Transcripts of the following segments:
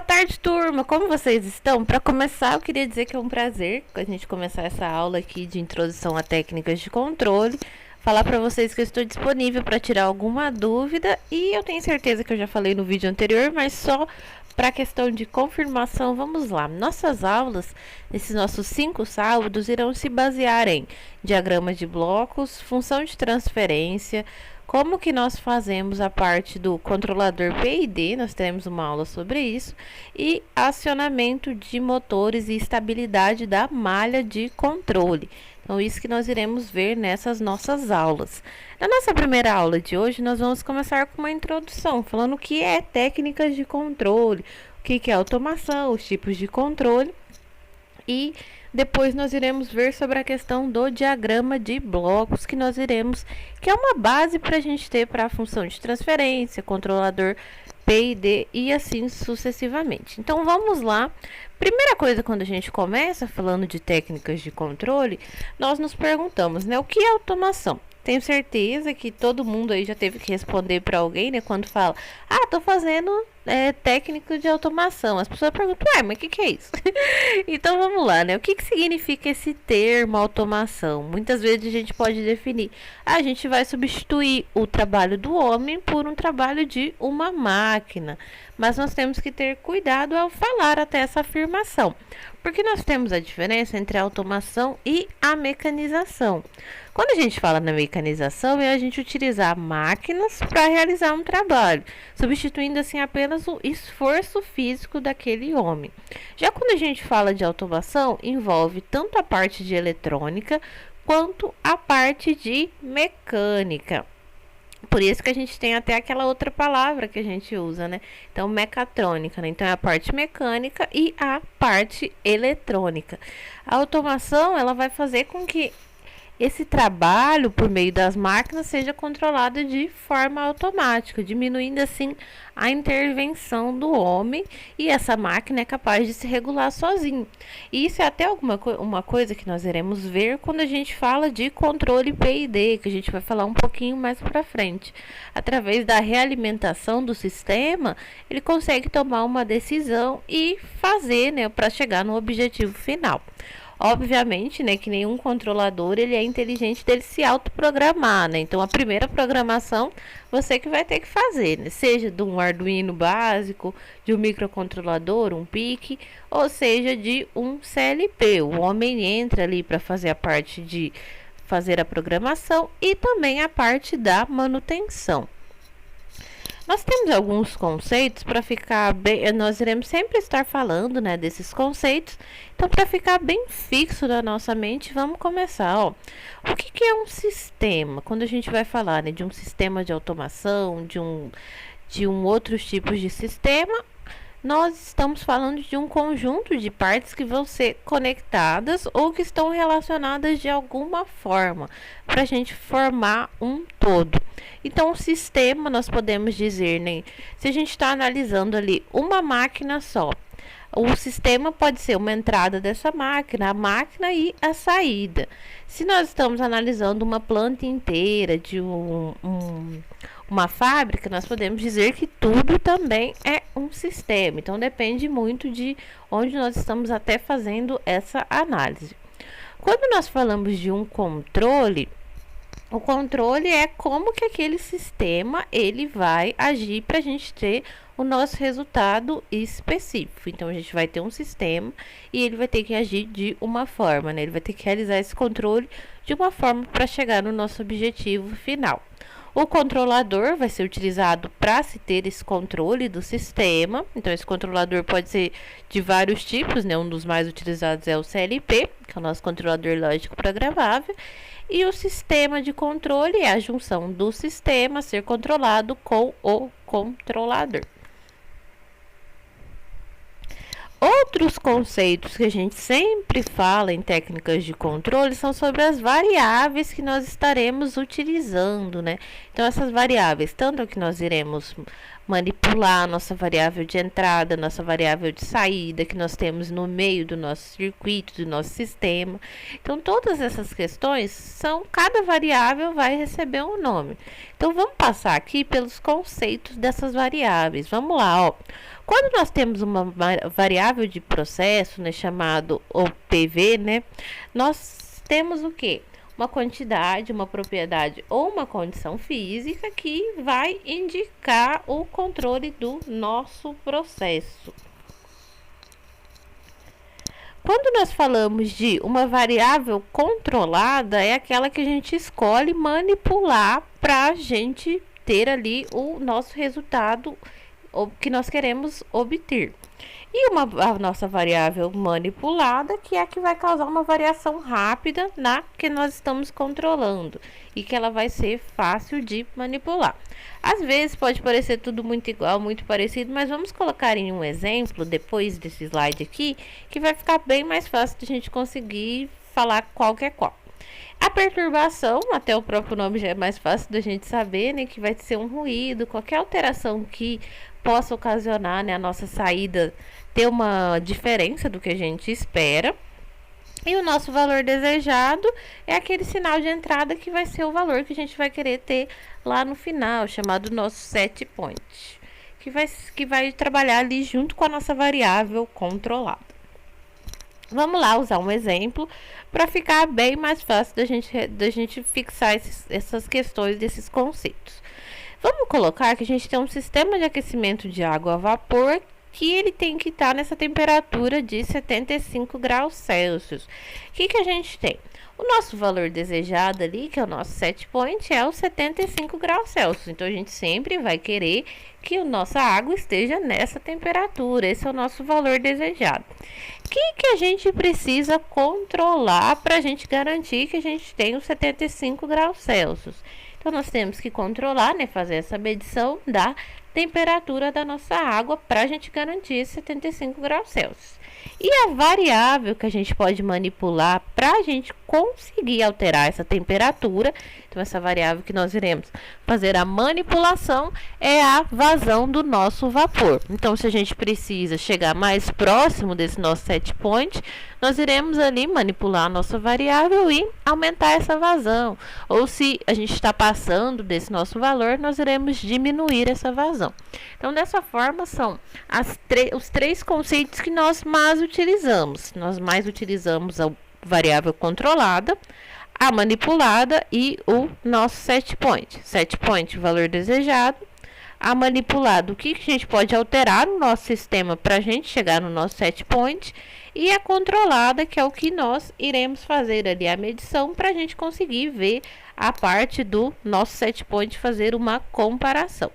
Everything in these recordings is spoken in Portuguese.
Boa tarde, turma! Como vocês estão? Para começar, eu queria dizer que é um prazer a gente começar essa aula aqui de introdução a técnicas de controle. Falar para vocês que eu estou disponível para tirar alguma dúvida e eu tenho certeza que eu já falei no vídeo anterior, mas só para a questão de confirmação, vamos lá. Nossas aulas, nesses nossos 5 sábados, irão se basear em diagrama de blocos, função de transferência, como que nós fazemos a parte do controlador PID, nós teremos uma aula sobre isso, e acionamento de motores e estabilidade da malha de controle. Então, isso que nós iremos ver nessas nossas aulas. Na nossa primeira aula de hoje, nós vamos começar com uma introdução, falando o que é técnicas de controle, o que é automação, os tipos de controle, e depois nós iremos ver sobre a questão do diagrama de blocos, que é uma base para a gente ter para a função de transferência, controlador PID e assim sucessivamente. Então vamos lá. Primeira coisa, quando a gente começa falando de técnicas de controle, nós nos perguntamos, né, o que é automação? Tenho certeza que todo mundo aí já teve que responder para alguém, né, quando fala, tô fazendo técnico de automação. As pessoas perguntam, mas o que é isso? Então vamos lá, né? O que significa esse termo automação? Muitas vezes a gente pode definir, a gente vai substituir o trabalho do homem por um trabalho de uma máquina. Mas nós temos que ter cuidado ao falar até essa afirmação, porque nós temos a diferença entre a automação e a mecanização. Quando a gente fala na mecanização, é a gente utilizar máquinas para realizar um trabalho, substituindo assim apenas o esforço físico daquele homem. Já quando a gente fala de automação, envolve tanto a parte de eletrônica quanto a parte de mecânica. Por isso que a gente tem até aquela outra palavra que a gente usa, né? Então, mecatrônica, né? Então, é a parte mecânica e a parte eletrônica. A automação, ela vai fazer com que esse trabalho por meio das máquinas seja controlado de forma automática, diminuindo assim a intervenção do homem, e essa máquina é capaz de se regular sozinho. E isso é até uma coisa que nós iremos ver quando a gente fala de controle PID, que a gente vai falar um pouquinho mais para frente. Através da realimentação do sistema, ele consegue tomar uma decisão e fazer, né, para chegar no objetivo final. Obviamente, né, que nenhum controlador ele é inteligente dele se autoprogramar, né? Então, a primeira programação você que vai ter que fazer, né? Seja de um Arduino básico, de um microcontrolador, um PIC, ou seja, de um CLP. O homem entra ali para fazer a parte de fazer a programação e também a parte da manutenção. Nós temos alguns conceitos para ficar bem, nós iremos sempre estar falando, né, desses conceitos. Então, para ficar bem fixo na nossa mente, vamos começar, ó. O que é um sistema? Quando a gente vai falar, né, de um sistema de automação, de outros tipos de sistema, nós estamos falando de um conjunto de partes que vão ser conectadas ou que estão relacionadas de alguma forma para a gente formar um todo. Então, o sistema, nós podemos dizer, né? Se a gente está analisando ali uma máquina só, o sistema pode ser uma entrada dessa máquina, a máquina e a saída. Se nós estamos analisando uma planta inteira de uma fábrica, nós podemos dizer que tudo também é um sistema. Então, depende muito de onde nós estamos até fazendo essa análise. Quando nós falamos de um controle, o controle é como que aquele sistema ele vai agir para a gente ter o nosso resultado específico. Então, a gente vai ter um sistema e ele vai ter que agir de uma forma, né? Ele vai ter que realizar esse controle de uma forma para chegar no nosso objetivo final. O controlador vai ser utilizado para se ter esse controle do sistema. Então, esse controlador pode ser de vários tipos, né? Um dos mais utilizados é o CLP, que é o nosso controlador lógico programável. E o sistema de controle é a junção do sistema a ser controlado com o controlador. Outros conceitos que a gente sempre fala em técnicas de controle são sobre as variáveis que nós estaremos utilizando, né? Então, essas variáveis, tanto que nós iremos manipular, nossa variável de entrada, nossa variável de saída, que nós temos no meio do nosso circuito, do nosso sistema. Então, todas essas questões cada variável vai receber um nome. Então, vamos passar aqui pelos conceitos dessas variáveis. Vamos lá, ó. Quando nós temos uma variável de processo, né, chamado OPV, né, nós temos o quê? Uma quantidade, uma propriedade ou uma condição física que vai indicar o controle do nosso processo. Quando nós falamos de uma variável controlada, é aquela que a gente escolhe manipular para a gente ter ali o nosso resultado que nós queremos obter. E a nossa variável manipulada, que é a que vai causar uma variação rápida na que nós estamos controlando e que ela vai ser fácil de manipular. Às vezes pode parecer tudo muito igual, muito parecido, mas vamos colocar em um exemplo depois desse slide aqui, que vai ficar bem mais fácil de a gente conseguir falar qual que é qual. A perturbação, até o próprio nome já é mais fácil da gente saber, né, que vai ser um ruído, qualquer alteração que possa ocasionar, né, a nossa saída ter uma diferença do que a gente espera. E o nosso valor desejado é aquele sinal de entrada que vai ser o valor que a gente vai querer ter lá no final, chamado nosso set point, que vai trabalhar ali junto com a nossa variável controlada. Vamos lá usar um exemplo para ficar bem mais fácil da gente fixar essas questões desses conceitos. Vamos colocar que a gente tem um sistema de aquecimento de água a vapor que ele tem que estar nessa temperatura de 75 graus Celsius. O que a gente tem? O nosso valor desejado ali, que é o nosso set point, é os 75 graus Celsius. Então, a gente sempre vai querer que a nossa água esteja nessa temperatura. Esse é o nosso valor desejado. O que a gente precisa controlar para a gente garantir que a gente tem os 75 graus Celsius? Então, nós temos que controlar, né, fazer essa medição da temperatura da nossa água para a gente garantir 75 graus Celsius. E a variável que a gente pode manipular para a gente conseguir alterar essa temperatura, então essa variável que nós iremos fazer a manipulação é a vazão do nosso vapor. Então, se a gente precisa chegar mais próximo desse nosso set point, nós iremos ali manipular a nossa variável e aumentar essa vazão. Ou se a gente está passando desse nosso valor, nós iremos diminuir essa vazão. Então, dessa forma, são os três conceitos que nós mais utilizamos. Nós mais utilizamos a variável controlada, a manipulada e o nosso set point. Set point, valor desejado. A manipulada, o que a gente pode alterar no nosso sistema para a gente chegar no nosso set point. E a controlada, que é o que nós iremos fazer ali a medição para a gente conseguir ver a parte do nosso set point, fazer uma comparação.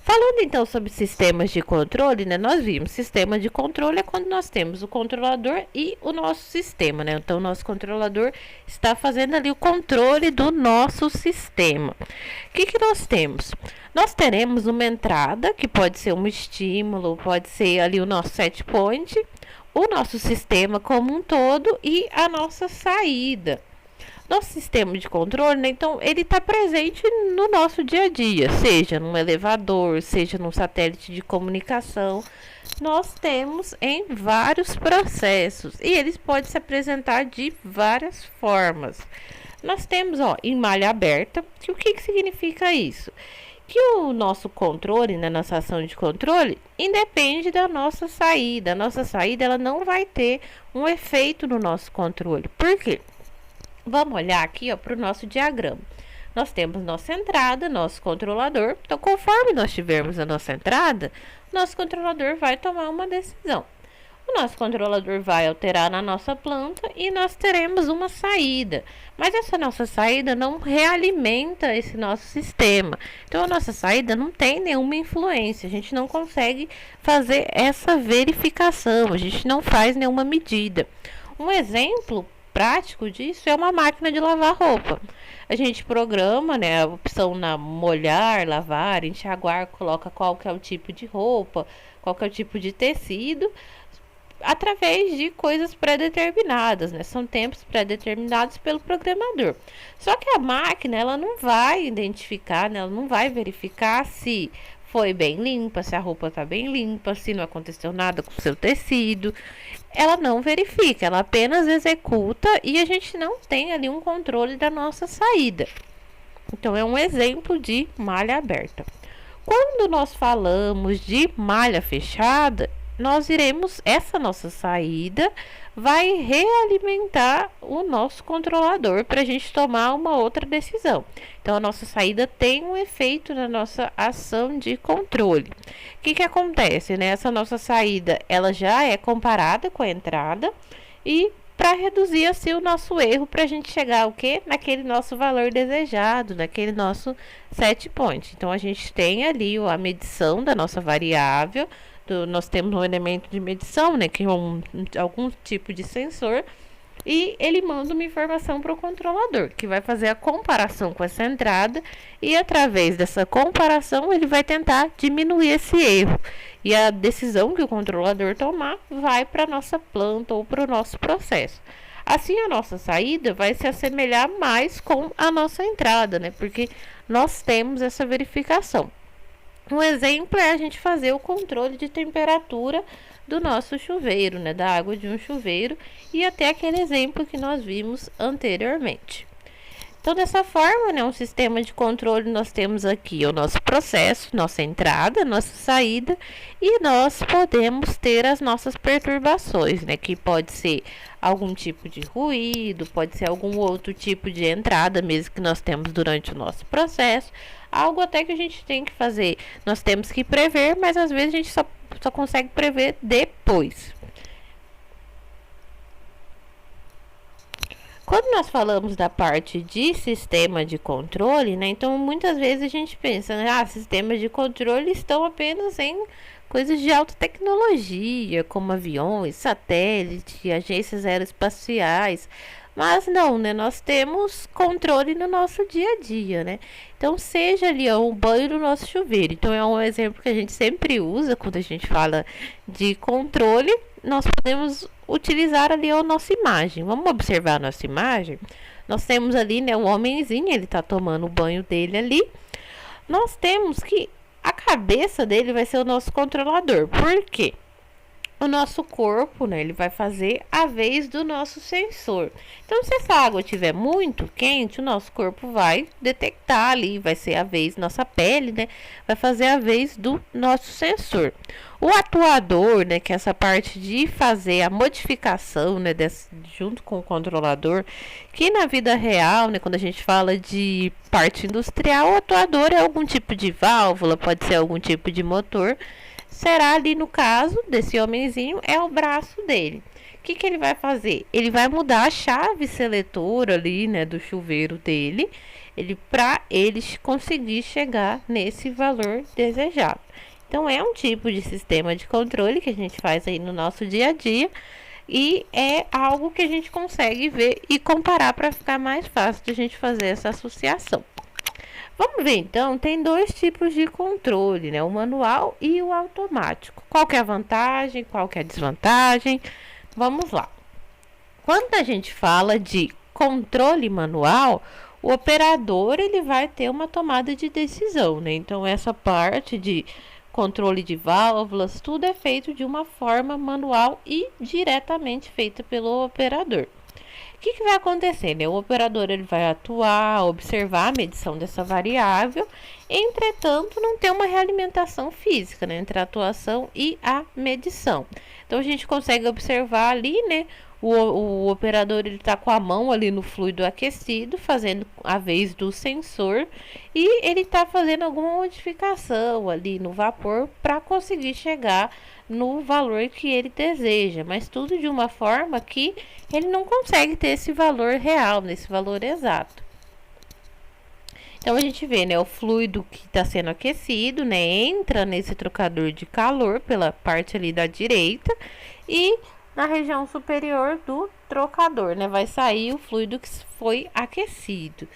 Falando então sobre sistemas de controle, né, nós vimos sistema de controle é quando nós temos o controlador e o nosso sistema, né? Então, o nosso controlador está fazendo ali o controle do nosso sistema. O que nós temos? Nós teremos uma entrada, que pode ser um estímulo, pode ser ali o nosso set point, o nosso sistema como um todo e a nossa saída. Nosso sistema de controle, né, então, ele está presente no nosso dia a dia, seja num elevador, seja num satélite de comunicação. Nós temos em vários processos e eles podem se apresentar de várias formas. Nós temos, em malha aberta, que o que significa isso? Que o nosso controle, na nossa ação de controle, independe da nossa saída. A nossa saída ela não vai ter um efeito no nosso controle. Por quê? Vamos olhar aqui para o nosso diagrama. Nós temos nossa entrada, nosso controlador. Então, conforme nós tivermos a nossa entrada, nosso controlador vai tomar uma decisão. O nosso controlador vai alterar na nossa planta e nós teremos uma saída. Mas essa nossa saída não realimenta esse nosso sistema. Então, a nossa saída não tem nenhuma influência. A gente não consegue fazer essa verificação. A gente não faz nenhuma medida. Um exemplo prático disso é uma máquina de lavar roupa. A gente programa, né, a opção na molhar, lavar, enxaguar, coloca qual que é o tipo de roupa, qual que é o tipo de tecido, através de coisas pré-determinadas, né? São tempos pré-determinados pelo programador. Só que a máquina, ela não vai identificar, né? Ela não vai verificar se foi bem limpa, se a roupa está bem limpa, se não aconteceu nada com o seu tecido. Ela não verifica, ela apenas executa e a gente não tem ali um controle da nossa saída. Então, é um exemplo de malha aberta. Quando nós falamos de malha fechada, nós iremos, essa nossa saída vai realimentar o nosso controlador para a gente tomar uma outra decisão. Então, a nossa saída tem um efeito na nossa ação de controle. O que acontece, né? Essa nossa saída, ela já é comparada com a entrada e para reduzir assim o nosso erro, para a gente chegar o quê? Naquele nosso valor desejado, naquele nosso set point. Então, a gente tem ali a medição da nossa variável, nós temos um elemento de medição, né, que é algum tipo de sensor, e ele manda uma informação para o controlador, que vai fazer a comparação com essa entrada, e através dessa comparação ele vai tentar diminuir esse erro. E a decisão que o controlador tomar vai para a nossa planta ou para o nosso processo. Assim, a nossa saída vai se assemelhar mais com a nossa entrada, né? Porque nós temos essa verificação. Um exemplo é a gente fazer o controle de temperatura do nosso chuveiro, né? Da água de um chuveiro, e até aquele exemplo que nós vimos anteriormente. Então, dessa forma, né, um sistema de controle, nós temos aqui o nosso processo, nossa entrada, nossa saída, e nós podemos ter as nossas perturbações, né, que pode ser algum tipo de ruído, pode ser algum outro tipo de entrada, mesmo que nós temos durante o nosso processo, algo até que a gente tem que fazer, nós temos que prever, mas às vezes a gente só consegue prever depois. Quando nós falamos da parte de sistema de controle, né? Então muitas vezes a gente pensa, né? Sistemas de controle estão apenas em coisas de alta tecnologia, como aviões, satélites, agências aeroespaciais. Mas não, né? Nós temos controle no nosso dia a dia, né? Então, seja ali um banho no nosso chuveiro. Então, é um exemplo que a gente sempre usa quando a gente fala de controle. Nós podemos utilizar ali a nossa imagem. Vamos observar a nossa imagem. Nós temos ali, né, o homenzinho, ele tá tomando o banho dele ali. Nós temos que a cabeça dele vai ser o nosso controlador. Por quê? O nosso corpo, né, ele vai fazer a vez do nosso sensor. Então, se essa água estiver muito quente, o nosso corpo vai detectar ali, vai ser a vez, nossa pele, né, vai fazer a vez do nosso sensor. O atuador, né, que é essa parte de fazer a modificação, né, junto com o controlador, que na vida real, né, quando a gente fala de parte industrial, o atuador é algum tipo de válvula, pode ser algum tipo de motor. Será ali no caso desse homenzinho, é o braço dele. O que ele vai fazer? Ele vai mudar a chave seletora ali, né, do chuveiro dele, para ele conseguir chegar nesse valor desejado. Então, é um tipo de sistema de controle que a gente faz aí no nosso dia a dia e é algo que a gente consegue ver e comparar para ficar mais fácil de a gente fazer essa associação. Vamos ver então, tem dois tipos de controle, né? O manual e o automático. Qual que é a vantagem, qual que é a desvantagem? Vamos lá. Quando a gente fala de controle manual, o operador ele vai ter uma tomada de decisão, né? Então essa parte de controle de válvulas, tudo é feito de uma forma manual e diretamente feita pelo operador. O que vai acontecer, né? O operador ele vai atuar, observar a medição dessa variável, entretanto, não tem uma realimentação física, né, entre a atuação e a medição. Então, a gente consegue observar ali, né, o operador ele está com a mão ali no fluido aquecido, fazendo a vez do sensor, e ele está fazendo alguma modificação ali no vapor para conseguir chegar no valor que ele deseja, mas tudo de uma forma que ele não consegue ter esse valor real, nesse valor exato. Então a gente vê, né, o fluido que está sendo aquecido, né, entra nesse trocador de calor pela parte ali da direita e na região superior do trocador, né, vai sair o fluido que foi aquecido.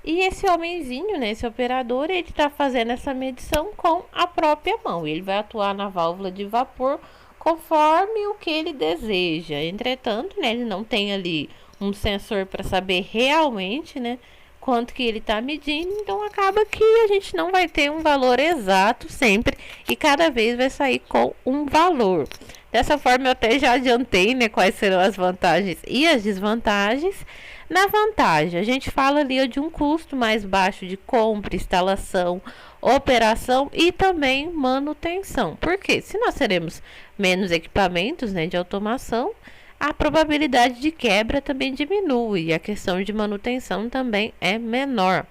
E esse homenzinho, né, esse operador, ele está fazendo essa medição com a própria mão. Ele vai atuar na válvula de vapor conforme o que ele deseja. Entretanto, né, ele não tem ali um sensor para saber realmente, né, quanto que ele está medindo. Então, acaba que a gente não vai ter um valor exato sempre e cada vez vai sair com um valor. Dessa forma, eu até já adiantei, né, quais serão as vantagens e as desvantagens. Na vantagem, a gente fala ali de um custo mais baixo de compra, instalação, operação e também manutenção. Porque se nós teremos menos equipamentos, né, de automação, a probabilidade de quebra também diminui e a questão de manutenção também é menor.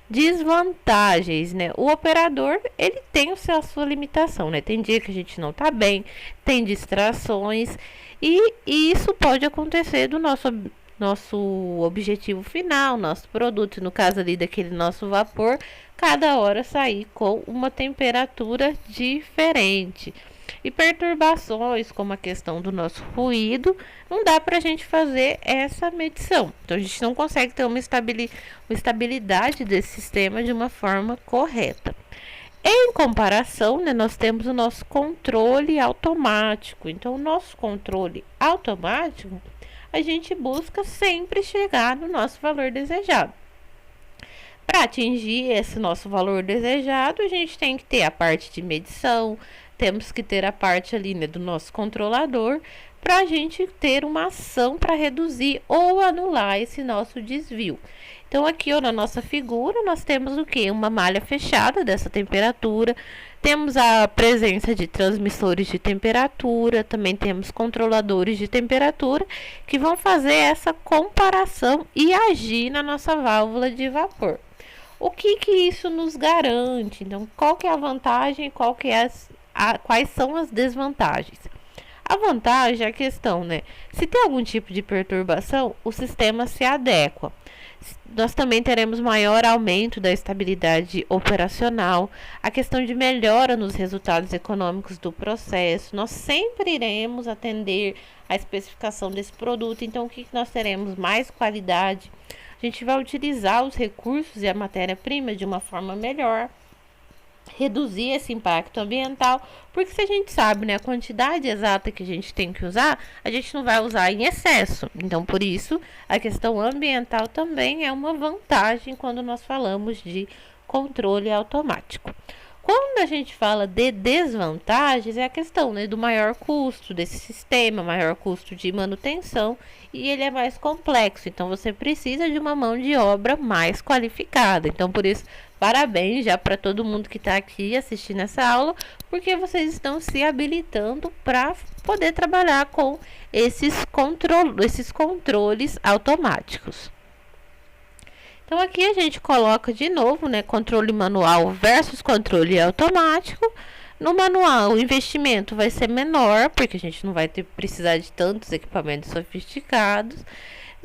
Desvantagens, né? O operador, ele tem a sua limitação, né? Tem dia que a gente não tá bem, tem distrações e isso pode acontecer do nosso objetivo final, nosso produto, no caso ali daquele nosso vapor, cada hora sair com uma temperatura diferente. E perturbações, como a questão do nosso ruído, não dá para a gente fazer essa medição. Então, a gente não consegue ter uma estabilidade desse sistema de uma forma correta. Em comparação, né, nós temos o nosso controle automático. Então, o nosso controle automático, a gente busca sempre chegar no nosso valor desejado. Para atingir esse nosso valor desejado, a gente tem que ter a parte de medição, temos que ter a parte ali, né, do nosso controlador, para a gente ter uma ação para reduzir ou anular esse nosso desvio. Então, aqui, ó, na nossa figura, nós temos o que? Uma malha fechada dessa temperatura, temos a presença de transmissores de temperatura, também temos controladores de temperatura que vão fazer essa comparação e agir na nossa válvula de vapor. O que isso nos garante? Então, qual que é a vantagem e quais são as desvantagens? A vantagem é a questão, né? Se tem algum tipo de perturbação, o sistema se adequa. Nós também teremos maior aumento da estabilidade operacional, a questão de melhora nos resultados econômicos do processo. Nós sempre iremos atender a especificação desse produto, então o que nós teremos? Mais qualidade. A gente vai utilizar os recursos e a matéria-prima de uma forma melhor, reduzir esse impacto ambiental, porque se a gente sabe, né, a quantidade exata que a gente tem que usar, a gente não vai usar em excesso. Então, por isso, a questão ambiental também é uma vantagem quando nós falamos de controle automático. Quando a gente fala de desvantagens, é a questão, né, do maior custo desse sistema, maior custo de manutenção, e ele é mais complexo. Então, você precisa de uma mão de obra mais qualificada. Então, por isso, parabéns já para todo mundo que está aqui assistindo essa aula, porque vocês estão se habilitando para poder trabalhar com esses controles automáticos. Então, aqui a gente coloca de novo, né, controle manual versus controle automático. No manual, o investimento vai ser menor, porque a gente não vai precisar de tantos equipamentos sofisticados.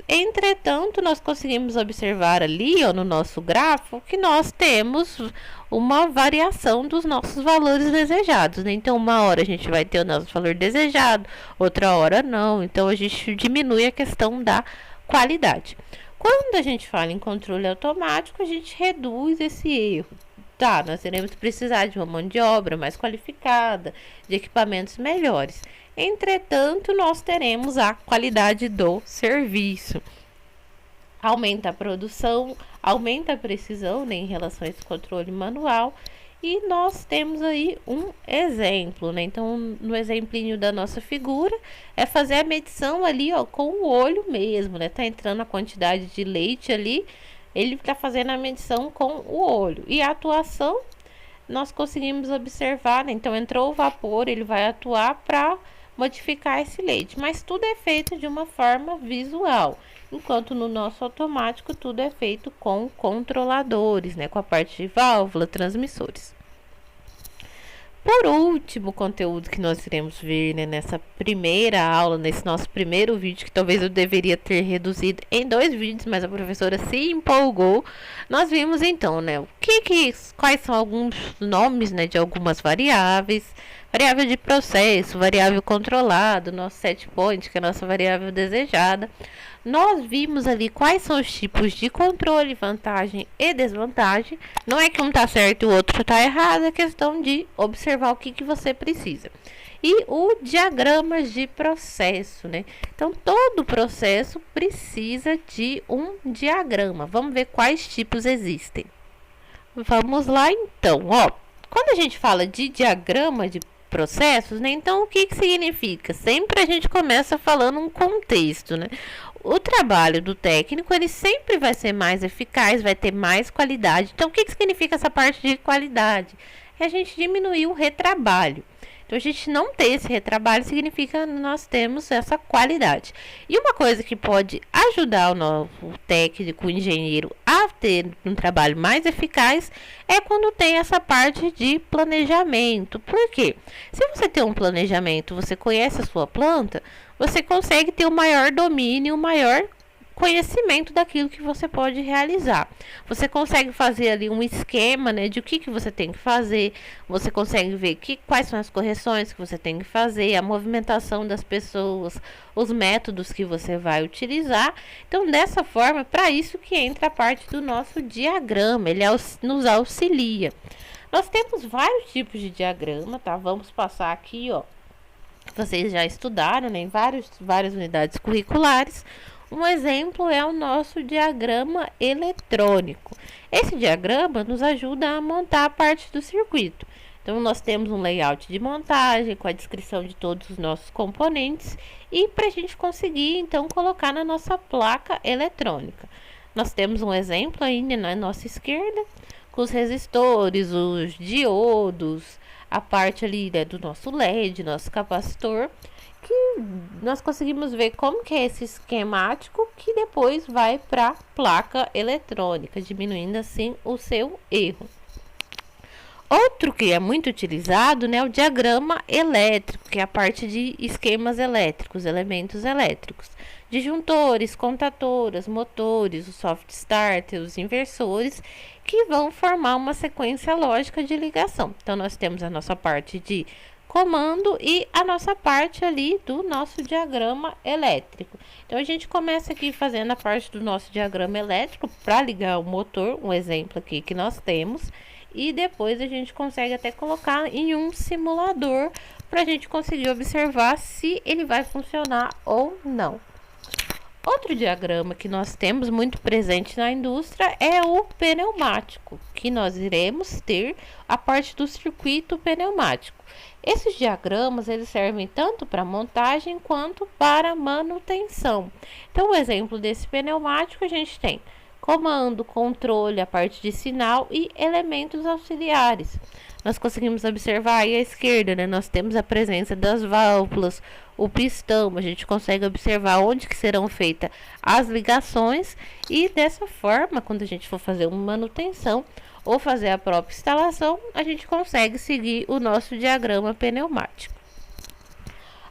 Entretanto, nós conseguimos observar ali, ó, no nosso gráfico, que nós temos uma variação dos nossos valores desejados, né? Então, uma hora a gente vai ter o nosso valor desejado, outra hora não. Então, a gente diminui a questão da qualidade. Quando a gente fala em controle automático, a gente reduz esse erro. Tá, nós iremos precisar de uma mão de obra mais qualificada, de equipamentos melhores. Entretanto, nós teremos a qualidade do serviço. Aumenta a produção, aumenta a precisão, né, em relação a esse controle manual. E nós temos aí um exemplo, né? Então, no exemplinho da nossa figura, é fazer a medição ali, ó, com o olho mesmo, né? Tá entrando a quantidade de leite ali, ele tá fazendo a medição com o olho. E a atuação, nós conseguimos observar, né? Então, entrou o vapor, ele vai atuar para modificar esse leite. Mas tudo é feito de uma forma visual. Enquanto no nosso automático tudo é feito com controladores, né, com a parte de válvula, transmissores. Por último, conteúdo que nós iremos ver, né, nessa primeira aula, nesse nosso primeiro vídeo, que talvez eu deveria ter reduzido em 2 vídeos, mas a professora se empolgou. Nós vimos então, né, quais são alguns nomes, né, de algumas variáveis. Variável de processo, variável controlado, nosso set point, que é a nossa variável desejada. Nós vimos ali quais são os tipos de controle, vantagem e desvantagem. Não é que um está certo e o outro está errado, é questão de observar o que você precisa. E o diagrama de processo, né? Então, todo processo precisa de um diagrama. Vamos ver quais tipos existem. Vamos lá, então. Ó, quando a gente fala de diagrama de processos, né? Então, o que significa? Sempre a gente começa falando um contexto, né? o trabalho do técnico ele sempre vai ser mais eficaz, vai ter mais qualidade. Então, o que significa essa parte de qualidade? É a gente diminuir o retrabalho. Então, a gente não ter esse retrabalho significa que nós temos essa qualidade. E uma coisa que pode ajudar o técnico, o engenheiro a ter um trabalho mais eficaz é quando tem essa parte de planejamento. Por quê? Se você tem um planejamento, você conhece a sua planta, você consegue ter um maior domínio, um maior conhecimento daquilo que você pode realizar. Você consegue fazer ali um esquema, né, de o que você tem que fazer. Você consegue ver quais são as correções que você tem que fazer, a movimentação das pessoas, os métodos que você vai utilizar. Então, dessa forma, para isso que entra a parte do nosso diagrama, ele nos auxilia. Nós temos vários tipos de diagrama, tá? Vamos passar aqui, ó. Vocês já estudaram, né, em várias unidades curriculares. Um exemplo é o nosso diagrama eletrônico. Esse diagrama nos ajuda a montar a parte do circuito. Então, nós temos um layout de montagem com a descrição de todos os nossos componentes e para a gente conseguir, então, colocar na nossa placa eletrônica. Nós temos um exemplo aí na nossa esquerda com os resistores, os diodos, a parte ali, né, do nosso LED, nosso capacitor, que nós conseguimos ver como que é esse esquemático que depois vai para a placa eletrônica, diminuindo assim o seu erro. Outro que é muito utilizado, né, é o diagrama elétrico, que é a parte de esquemas elétricos, elementos elétricos, disjuntores, contatoras, motores, o soft starter, os inversores, que vão formar uma sequência lógica de ligação. Então, nós temos a nossa parte de comando e a nossa parte ali do nosso diagrama elétrico. Então, a gente começa aqui fazendo a parte do nosso diagrama elétrico para ligar o motor, um exemplo aqui que nós temos, e depois a gente consegue até colocar em um simulador para a gente conseguir observar se ele vai funcionar ou não. Outro diagrama que nós temos muito presente na indústria é o pneumático, que nós iremos ter a parte do circuito pneumático. Esses diagramas eles servem tanto para montagem quanto para manutenção. Então, o exemplo desse pneumático a gente tem comando, controle, a parte de sinal e elementos auxiliares. Nós conseguimos observar aí à esquerda, né? Nós temos a presença das válvulas, o pistão, a gente consegue observar onde que serão feitas as ligações e dessa forma, quando a gente for fazer uma manutenção ou fazer a própria instalação, a gente consegue seguir o nosso diagrama pneumático.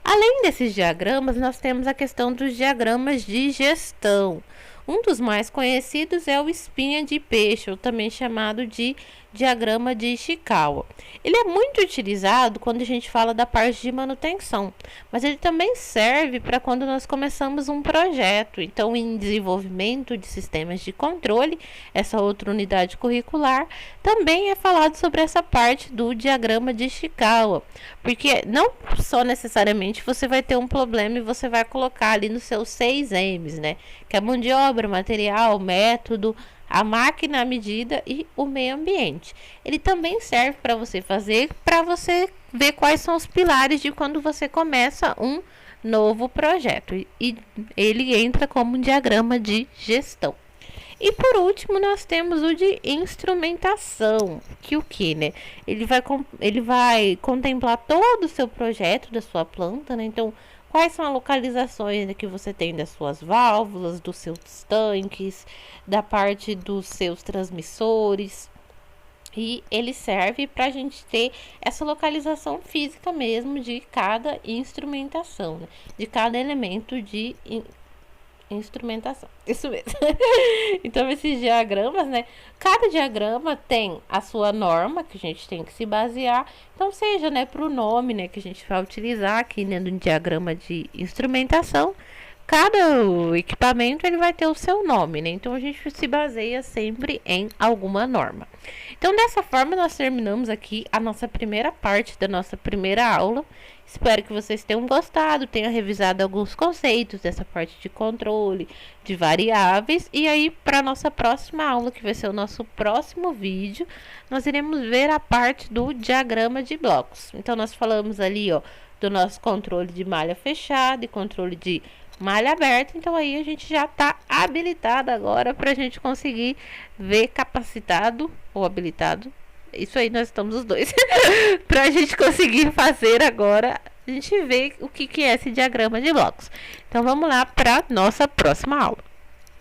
Além desses diagramas, nós temos a questão dos diagramas de gestão. Um dos mais conhecidos é o espinha de peixe, ou também chamado de diagrama de Ishikawa. Ele é muito utilizado quando a gente fala da parte de manutenção, mas ele também serve para quando nós começamos um projeto. Então, em desenvolvimento de sistemas de controle, essa outra unidade curricular, também é falado sobre essa parte do diagrama de Ishikawa, porque não só necessariamente você vai ter um problema e você vai colocar ali nos seus 6 M's, né? Que é a mão de obra, material, método, a máquina, a medida e o meio ambiente. Ele também serve para você ver quais são os pilares de quando você começa um novo projeto. E ele entra como um diagrama de gestão. E por último, nós temos o de instrumentação, que né? Ele vai contemplar todo o seu projeto da sua planta, né? Então, quais são as localizações, né, que você tem das suas válvulas, dos seus tanques, da parte dos seus transmissores. E ele serve para a gente ter essa localização física mesmo de cada instrumentação, né? De cada elemento de instrumentação. Isso mesmo. Então, esses diagramas, né? Cada diagrama tem a sua norma que a gente tem que se basear. Então, seja, né, para o nome, né, que a gente vai utilizar aqui, né, no diagrama de instrumentação, cada equipamento ele vai ter o seu nome, né? Então, a gente se baseia sempre em alguma norma. Então, dessa forma, nós terminamos aqui a nossa primeira parte da nossa primeira aula. Espero que vocês tenham gostado, tenham revisado alguns conceitos dessa parte de controle, de variáveis. E aí, para a nossa próxima aula, que vai ser o nosso próximo vídeo, nós iremos ver a parte do diagrama de blocos. Então, nós falamos ali, ó, do nosso controle de malha fechada e controle de malha aberta, então aí a gente já está habilitado agora para a gente conseguir ver capacitado ou habilitado. Isso aí nós estamos os dois. Para a gente conseguir fazer agora, a gente vê o que é esse diagrama de blocos. Então vamos lá para nossa próxima aula.